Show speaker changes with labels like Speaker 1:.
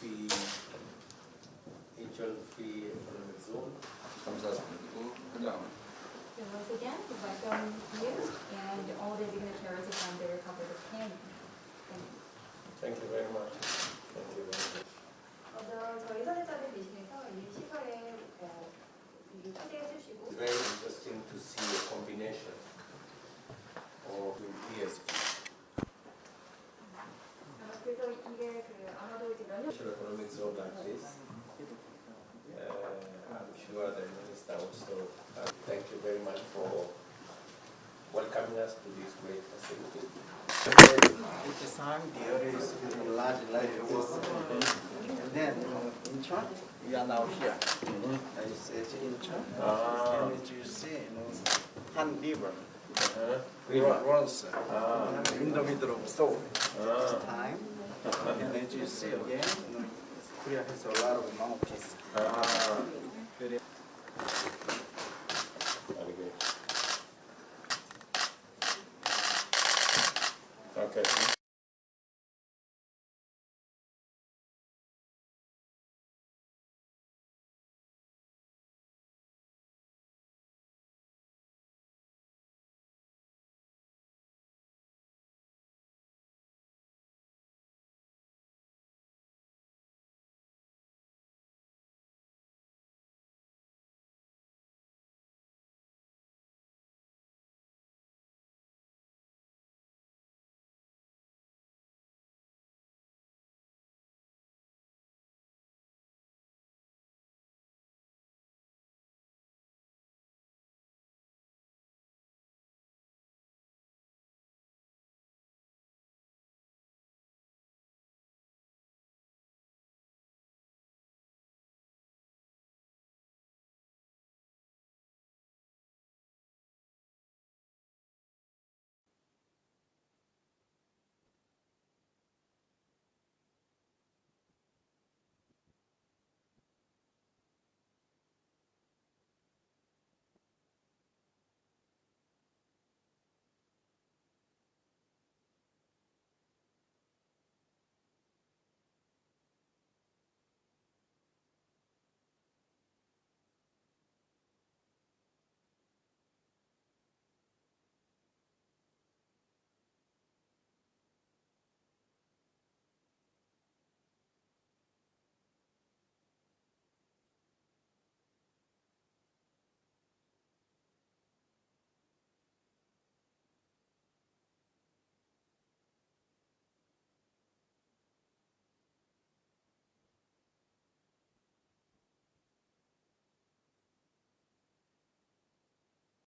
Speaker 1: fee, agent-free economic zone.
Speaker 2: 감사드리고 그다음
Speaker 3: So once again, we welcome you and all the dignitaries from the Republic of Canada. Thank you.
Speaker 1: Thank you very much. Thank you very much.
Speaker 4: 먼저 저희 사진자들 미신에서 이 시설에 초대해 주시고
Speaker 1: It's very interesting to see a combination of ESG,
Speaker 4: 그래서 이게 아마도 이제 몇 년
Speaker 1: economic zone like this. I'm sure the minister also. Thank you very much for welcoming us to this great facility.
Speaker 5: Each time the area is large like this. And then Incheon, we are now here. It's Incheon. And as you see, Han River runs in the middle of Seoul. This time. And as you see again, Korea has a lot of mountains.